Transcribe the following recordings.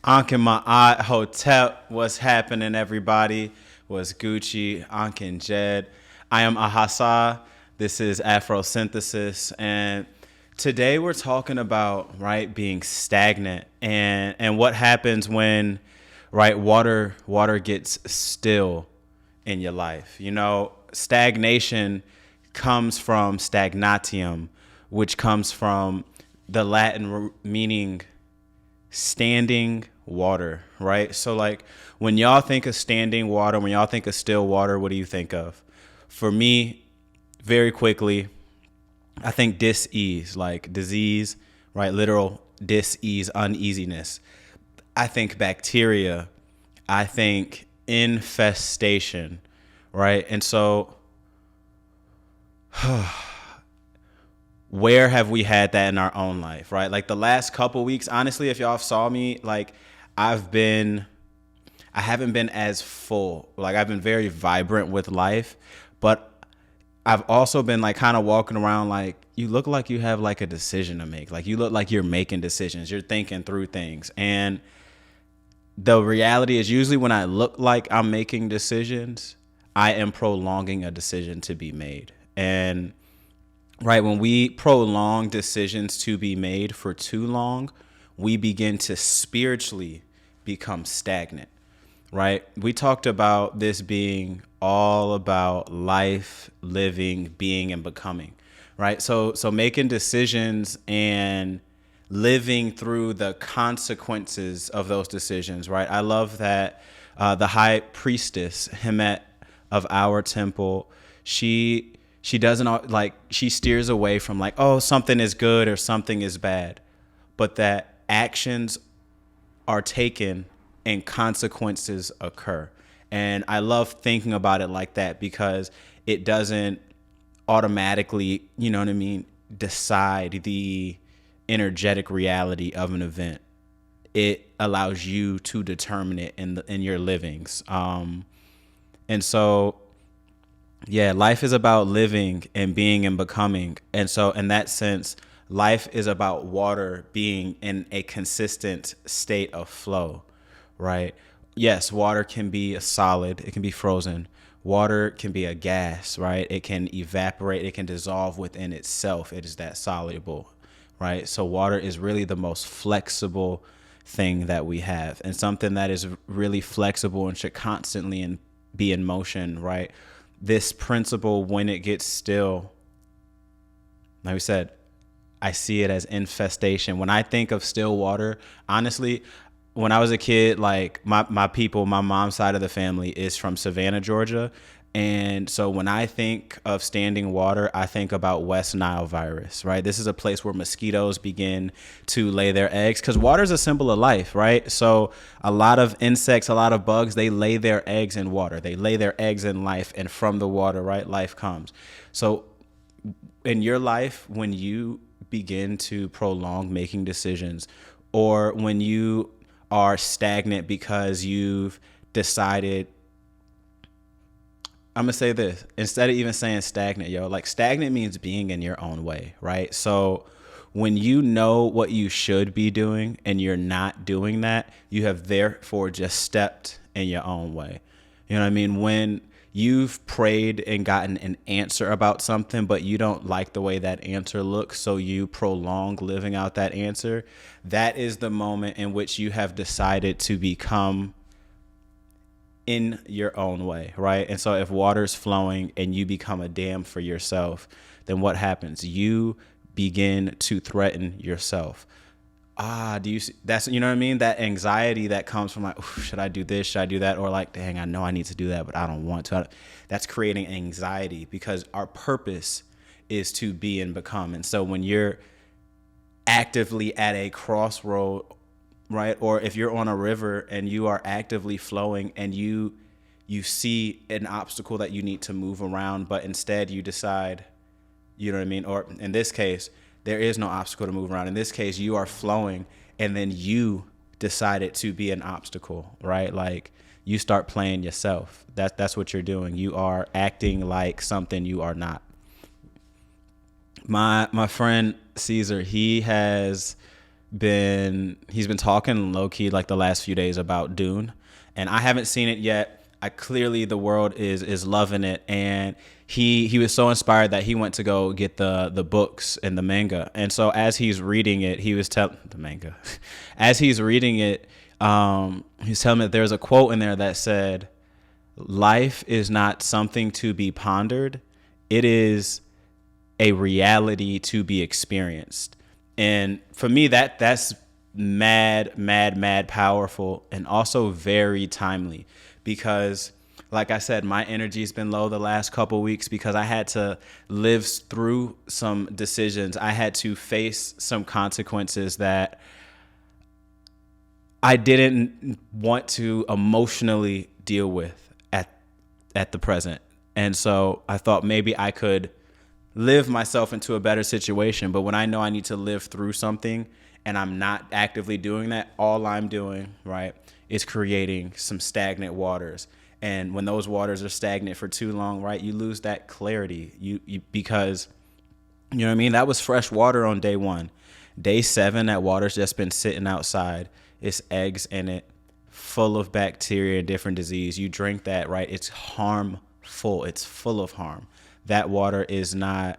Ankh in my eye, hotel. What's happening, everybody? Was Gucci, Ankh and Jed. I am Ahasa. This is Afrosynthesis, and today we're talking about being stagnant and what happens when water gets still in your life. You know, stagnation comes from stagnatium, which comes from the Latin meaning standing water, right? So like when y'all think of standing water, when y'all think of still water, what do you think of? For me, very quickly, I think dis-ease, like disease, right? Literal dis-ease, uneasiness. I think bacteria. I think infestation, right? And so where have we had that in our own life, right? Like the last couple weeks, honestly, if y'all saw me, like I haven't been as full. Like I've been very vibrant with life, but I've also been like kind of walking around like you look like you have like a decision to make. Like you look like you're making decisions. You're thinking through things. And the reality is usually when I look like I'm making decisions, I am prolonging a decision to be made. And when we prolong decisions to be made for too long, we begin to spiritually become stagnant, right? We talked about this being all about life, living, being, and becoming, right? So making decisions and living through the consequences of those decisions, right? I love that the high priestess, Hemet of our temple, she doesn't like, she steers away from like, oh, something is good or something is bad, but that actions are taken and consequences occur. And I love thinking about it like that because it doesn't automatically, you know what I mean, decide the energetic reality of an event. It allows you to determine it in your livings. And so yeah, life is about living and being and becoming. And so in that sense, life is about water being in a consistent state of flow, right? Yes, water can be a solid, it can be frozen. Water can be a gas, right? It can evaporate, it can dissolve within itself. It is that soluble, right? So water is really the most flexible thing that we have, and something that is really flexible and should constantly be in motion, right? This principle, when it gets still, like we said, I see it as infestation. When I think of still water, honestly, when I was a kid, like my people, my mom's side of the family is from Savannah, Georgia. And so when I think of standing water, I think about West Nile virus, right? This is a place where mosquitoes begin to lay their eggs because water is a symbol of life, right? So a lot of insects, a lot of bugs, they lay their eggs in water. They lay their eggs in life, and from the water, right, life comes. So in your life, when you begin to prolong making decisions, or when you are stagnant because you've decided, I'm gonna say this instead of even saying stagnant, like stagnant means being in your own way, right? So when you know what you should be doing and you're not doing that, you have therefore just stepped in your own way. You know what I mean? When you've prayed and gotten an answer about something, but you don't like the way that answer looks, so you prolong living out that answer, that is the moment in which you have decided to become in your own way, right? And so if water's flowing and you become a dam for yourself, then what happens? You begin to threaten yourself. Do you see? That's, you know what I mean? That anxiety that comes from like, should I do this? Should I do that? Or like, dang, I know I need to do that, but I don't want to. That's creating anxiety because our purpose is to be and become. And so when you're actively at a crossroad, right? Or if you're on a river and you are actively flowing and you see an obstacle that you need to move around, but instead you decide, you know what I mean? Or in this case, there is no obstacle to move around. In this case, you are flowing and then you decided to be an obstacle, right? Like you start playing yourself. That's what you're doing. You are acting like something you are not. My friend Caesar, he has he's been talking low key like the last few days about Dune, and I haven't seen it yet. I clearly the world is loving it, and he was so inspired that he went to go get the books and the manga. And so as he's reading it, he was telling the manga, as he's reading it, he's telling me that there's a quote in there that said, "Life is not something to be pondered; it is a reality to be experienced." And for me, that's mad powerful, and also very timely, because like I said, my energy's been low the last couple weeks because I had to live through some decisions. I had to face some consequences that I didn't want to emotionally deal with at the present. And so I thought maybe I could live myself into a better situation. But when I know I need to live through something and I'm not actively doing that, all I'm doing, right, is creating some stagnant waters. And when those waters are stagnant for too long, right, you lose that clarity. You because, you know what I mean? That was fresh water on day 1. Day 7, that water's just been sitting outside. It's eggs in it, full of bacteria and different disease. You drink that, right? It's harmful. It's full of harm. That water is not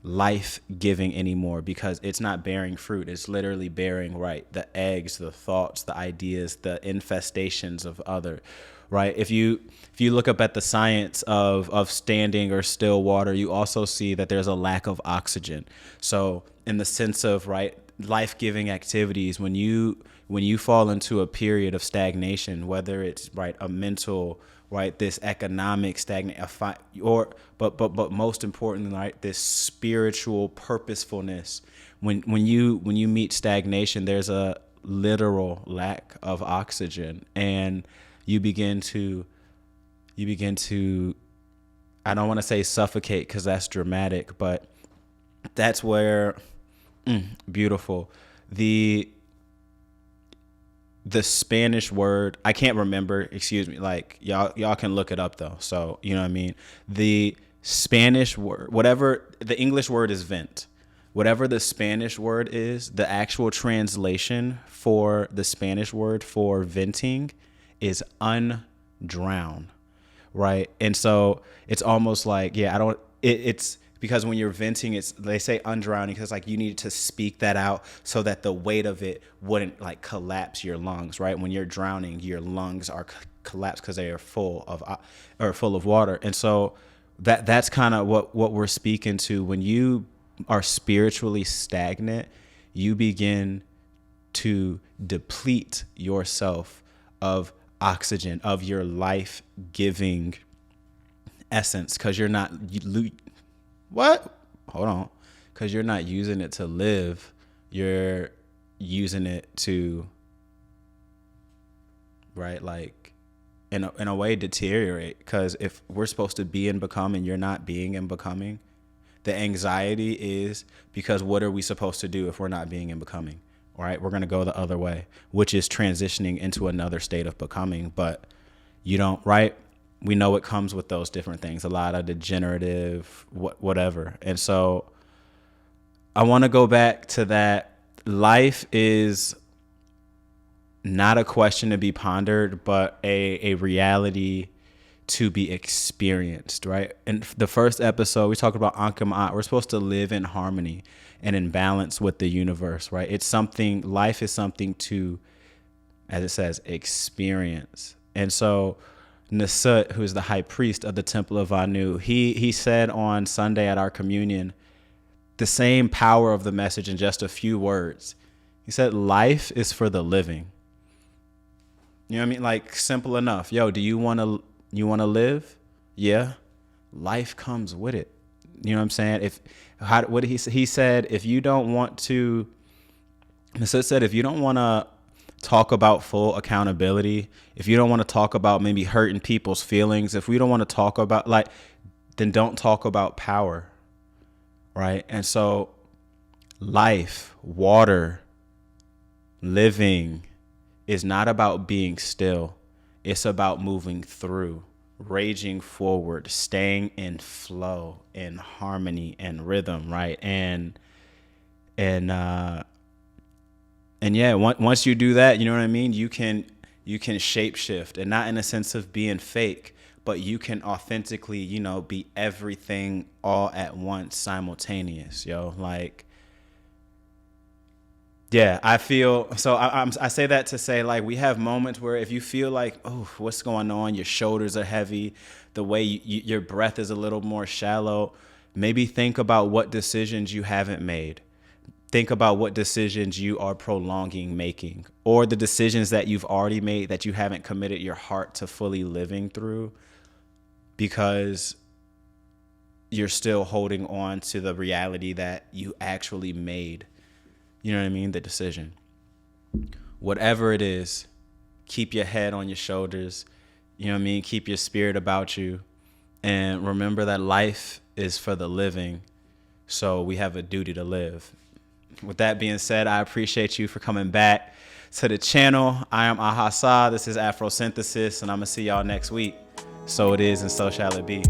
life-giving anymore because it's not bearing fruit. It's literally bearing, right, the eggs, the thoughts, the ideas, the infestations of other, right? If you look up at the science of standing or still water, you also see that there's a lack of oxygen. So in the sense of, right, life-giving activities, when you fall into a period of stagnation, whether it's, right, a mental, right, this economic but most importantly, right, this spiritual purposefulness. When you meet stagnation, there's a literal lack of oxygen, and you begin to I don't want to say suffocate because that's dramatic, but that's where beautiful. The Spanish word, I can't remember, excuse me, like y'all can look it up though. So, you know what I mean? The Spanish word, whatever the English word is vent, whatever the Spanish word is, the actual translation for the Spanish word for venting is undrown, right? And so it's almost like, it's because when you're venting, they say undrowning because like you need to speak that out so that the weight of it wouldn't like collapse your lungs, right? When you're drowning, your lungs are collapsed because they are full of water. And so that's kind of what we're speaking to. When you are spiritually stagnant, you begin to deplete yourself of oxygen, of your life-giving essence, because you're not because you're not using it to live, you're using it to, right, like in a way deteriorate. Because if we're supposed to be in becoming, you're not being in becoming. The anxiety is because what are we supposed to do if we're not being in becoming? All right, we're going to go the other way, which is transitioning into another state of becoming. But you don't, right? We know it comes with those different things, a lot of degenerative, whatever. And so I want to go back to that. Life is not a question to be pondered, but a reality to be experienced, right? In the first episode, we talked about Ankh-Ma'at. We're supposed to live in harmony and in balance with the universe, right? Life is something to, as it says, experience. And so Nasut, who is the high priest of the Temple of Anu, he said on Sunday at our communion the same power of the message in just a few words. He said, life is for the living. You know what I mean? Like, simple enough. Yo, do you want to live? Yeah. Life comes with it. You know what I'm saying? He said, if you don't want to, Nasut said, if you don't want to talk about full accountability, if you don't want to talk about maybe hurting people's feelings, if we don't want to talk about then don't talk about power, right? And so life, water, living is not about being still. It's about moving through, raging forward, staying in flow, in harmony and rhythm, right? And And yeah, once you do that, you know what I mean? You can shape shift, and not in a sense of being fake, but you can authentically, you know, be everything all at once, simultaneous, yo. Like, yeah, I feel so. I say that to say, like, we have moments where if you feel like, oh, what's going on? Your shoulders are heavy, the way your breath is a little more shallow. Maybe think about what decisions you haven't made. Think about what decisions you are prolonging making, or the decisions that you've already made that you haven't committed your heart to fully living through because you're still holding on to the reality that you actually made. You know what I mean? The decision. Whatever it is, keep your head on your shoulders. You know what I mean? Keep your spirit about you. And remember that life is for the living. So we have a duty to live. With that being said, I appreciate you for coming back to the channel. I am Ahasa. This is Afrosynthesis, and I'm going to see y'all next week. So it is, and so shall it be.